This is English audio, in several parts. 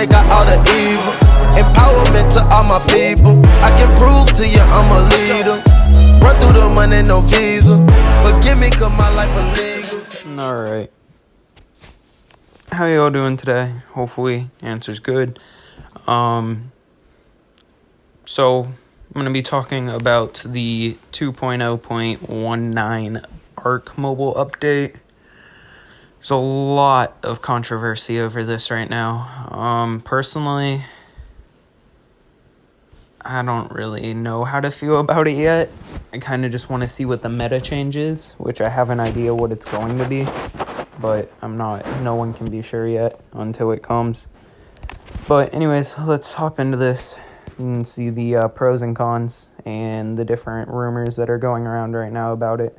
take out all the evil. Empowerment to all my people. I can prove to you I'm a leader. Run through the money, no visa. Forgive me, cause my life illegal. Alright. How y'all doing today? Hopefully, answer's good. So, I'm going to be talking about the 2.0.19 Ark Mobile update. There's a lot of controversy over this right now. Personally, I don't really know how to feel about it yet. I kind of just want to see what the meta change is, which I have an idea what it's going to be, but no one can be sure yet until it comes. But anyways, let's hop into this and see the pros and cons and the different rumors that are going around right now about it.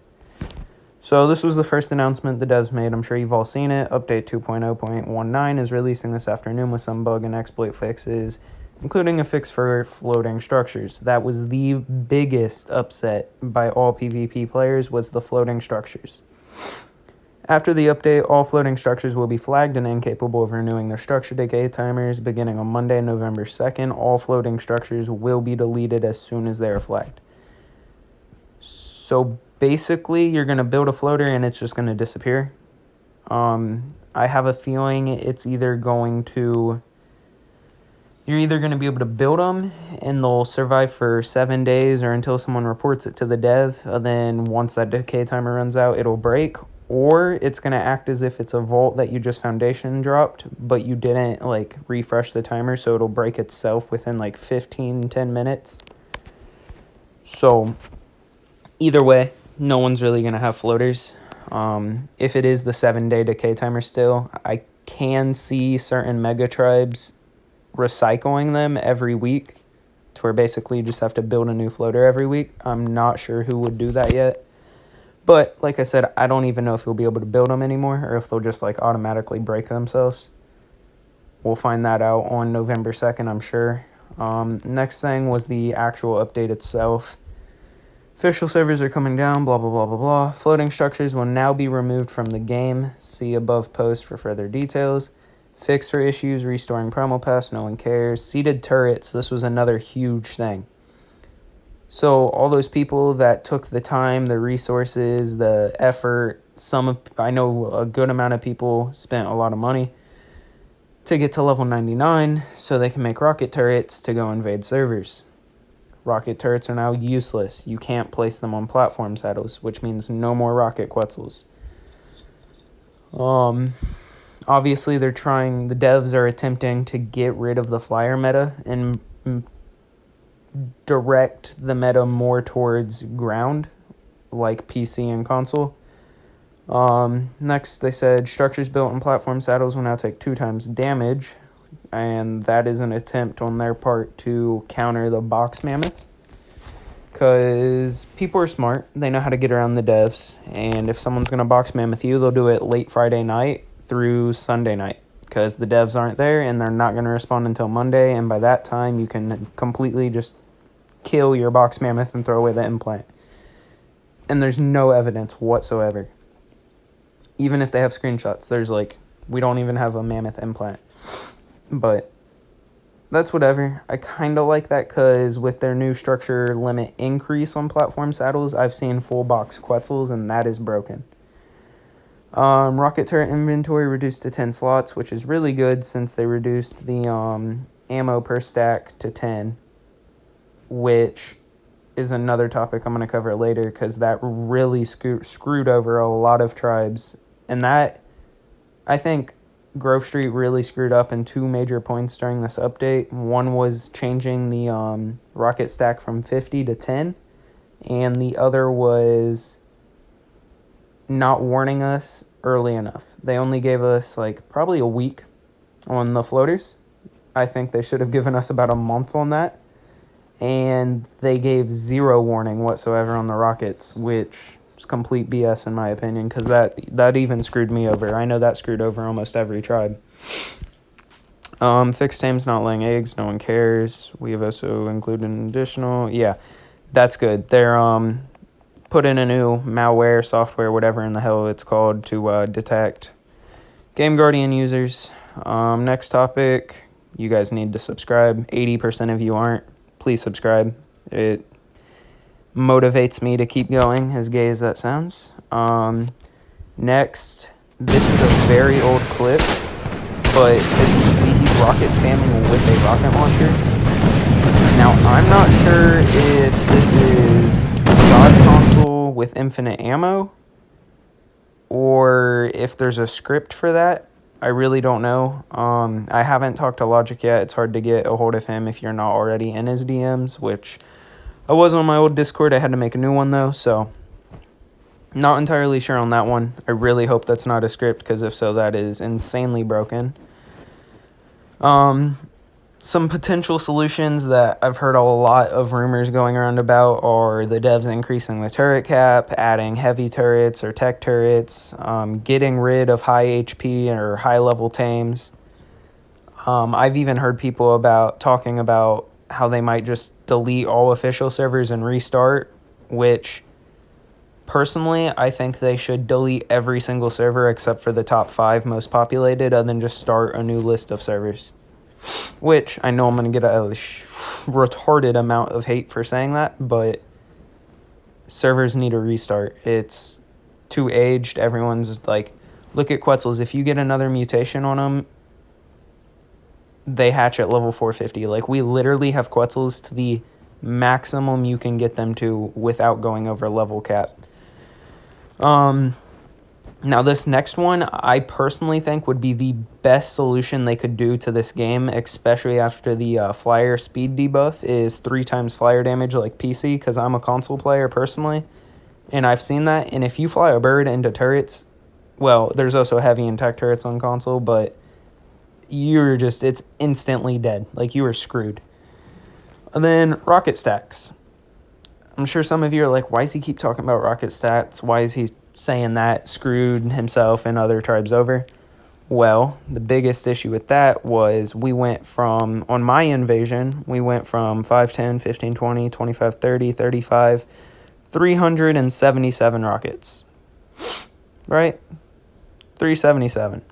So this was the first announcement the devs made. I'm sure you've all seen it. Update 2.0.19 is releasing this afternoon with some bug and exploit fixes, including a fix for floating structures. That was the biggest upset by all PvP players, was the floating structures. After the update, all floating structures will be flagged and incapable of renewing their structure decay timers. Beginning on Monday, November 2nd, all floating structures will be deleted as soon as they are flagged. So basically, you're going to build a floater and it's just going to disappear. I have a feeling it's either going to... You're either going to be able to build them and they'll survive for 7 days or until someone reports it to the dev. And then once that decay timer runs out, it'll break. Or it's going to act as if it's a vault that you just foundation dropped, but you didn't refresh the timer, so it'll break itself within 10 minutes. So either way, no one's really going to have floaters. If it is the 7-day decay timer still, I can see certain mega tribes recycling them every week to where basically you just have to build a new floater every week. I'm not sure who would do that yet. But like I said, I don't even know if you'll be able to build them anymore or if they'll just automatically break themselves. We'll find that out on November 2nd, I'm sure. Next thing was the actual update itself. Official servers are coming down, blah, blah, blah, blah, blah. Floating structures will now be removed from the game. See above post for further details. Fix for issues, restoring promo pass, no one cares. Seated turrets, this was another huge thing. So all those people that took the time, the resources, the effort, I know a good amount of people spent a lot of money to get to level 99 so they can make rocket turrets to go invade servers. Rocket turrets are now useless. You can't place them on platform saddles, which means no more rocket quetzals. Obviously, the devs are attempting to get rid of the flyer meta and direct the meta more towards ground, like PC and console. Next, they said structures built on platform saddles will now take 2 times damage, and that is an attempt on their part to counter the box mammoth. Because people are smart, they know how to get around the devs, and if someone's going to box mammoth you, they'll do it late Friday night through Sunday night, because the devs aren't there and they're not going to respond until Monday, and by that time you can completely just kill your box mammoth and throw away the implant. And there's no evidence whatsoever. Even if they have screenshots, there's we don't even have a mammoth implant. But that's whatever. I kind of like that because with their new structure limit increase on platform saddles, I've seen full box quetzals and that is broken. Rocket turret inventory reduced to 10 slots, which is really good since they reduced the ammo per stack to 10, which is another topic I'm going to cover later because that really screwed over a lot of tribes. And that, I think, Grove Street really screwed up in 2 major points during this update. One was changing the rocket stack from 50 to 10, and the other was not warning us early enough. They only gave us probably a week on the floaters. I think they should have given us about a month on that. And they gave 0 warning whatsoever on the rockets, which is complete BS in my opinion, because that even screwed me over. I know that screwed over almost every tribe. Fixed tame's not laying eggs, no one cares. We have also included an additional, yeah, that's good. They're put in a new malware, software, whatever in the hell it's called, to detect Game Guardian users. Next topic, You guys need to subscribe. 80% of you aren't. Please subscribe. It motivates me to keep going, as gay as that sounds. Next, this is a very old clip, but as you can see, he's rocket spamming with a rocket launcher. Now, I'm not sure if this is God Console with infinite ammo, or if there's a script for that. I really don't know. I haven't talked to Logic yet. It's hard to get a hold of him if you're not already in his DMs, which I was on my old Discord. I had to make a new one, though, so not entirely sure on that one. I really hope that's not a script, because if so, that is insanely broken. Some potential solutions that I've heard a lot of rumors going around about are the devs increasing the turret cap, adding heavy turrets or tech turrets, getting rid of high HP or high level tames. I've even heard people talking about how they might just delete all official servers and restart, which personally I think they should delete every single server except for the top 5 most populated, and then just start a new list of servers. Which, I know I'm going to get a retarded amount of hate for saying that, but servers need a restart. It's too aged. Everyone's like, look at Quetzals. If you get another mutation on them, they hatch at level 450. Like, we literally have Quetzals to the maximum you can get them to without going over level cap. Now, this next one, I personally think would be the best solution they could do to this game, especially after the flyer speed debuff, is 3 times flyer damage like PC, because I'm a console player personally, and I've seen that. And if you fly a bird into turrets, well, there's also heavy and tech turrets on console, but it's instantly dead. Like, you are screwed. And then rocket stacks. I'm sure some of you are like, why does he keep talking about rocket stats? Why is he saying that? Screwed himself and other tribes over? Well, the biggest issue with that was on my invasion, we went from 510, 15, 20, 25, 30, 35, 377 rockets. Right? 377.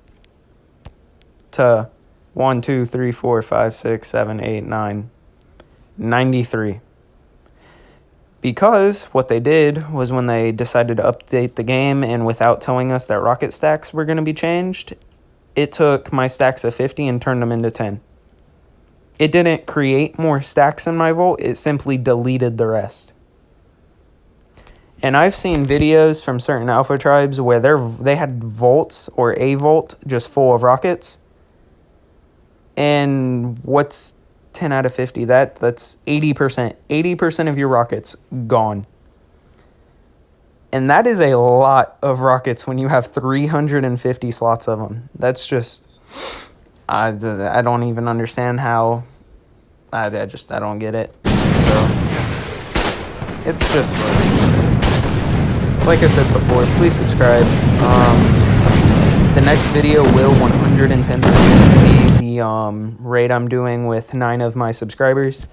To 1, 2, 3, 4, 5, 6, 7, 8, 9, 93. Because what they did was, when they decided to update the game and without telling us that rocket stacks were going to be changed, it took my stacks of 50 and turned them into 10. It didn't create more stacks in my vault, it simply deleted the rest. And I've seen videos from certain alpha tribes where they had vaults, or a vault, just full of rockets. And what's 10 out of 50? That's 80%. 80% of your rockets gone. And that is a lot of rockets when you have 350 slots of them. That's just, I don't even understand how, I don't get it. So, it's just like I said before, please subscribe. The next video will 110% be the raid I'm doing with 9 of my subscribers.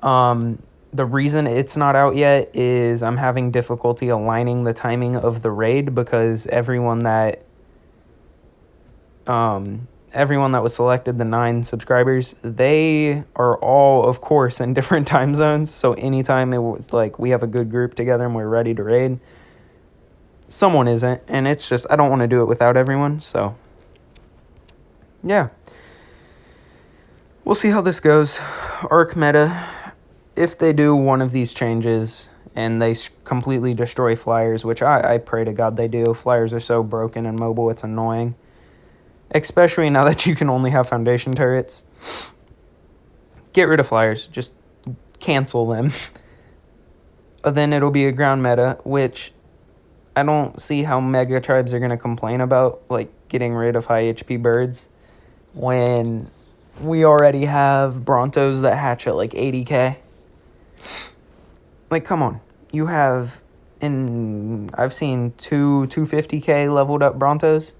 The reason it's not out yet is I'm having difficulty aligning the timing of the raid, because everyone that was selected, the 9 subscribers, they are all, of course, in different time zones. So anytime it was like we have a good group together and we're ready to raid, someone isn't, and it's just, I don't want to do it without everyone. So yeah, we'll see how this goes. Ark meta, if they do one of these changes and they completely destroy flyers, which I pray to God they do. Flyers are so broken and mobile, it's annoying, especially now that you can only have foundation turrets. Get rid of flyers, just cancel them. Then it'll be a ground meta, which I don't see how mega tribes are going to complain about, like, getting rid of high HP birds when we already have Brontos that hatch at like 80k. Like, come on. You have, I've seen 250k leveled up Brontos,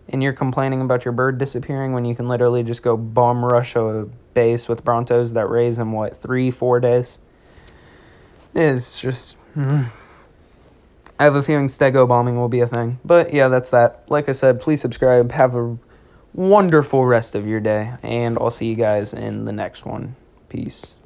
and you're complaining about your bird disappearing when you can literally just go bomb rush a base with Brontos that raise in, 3-4 days? It's just, I have a feeling stego bombing will be a thing. But yeah, that's that. Like I said, please subscribe. Have a wonderful rest of your day, and I'll see you guys in the next one. Peace.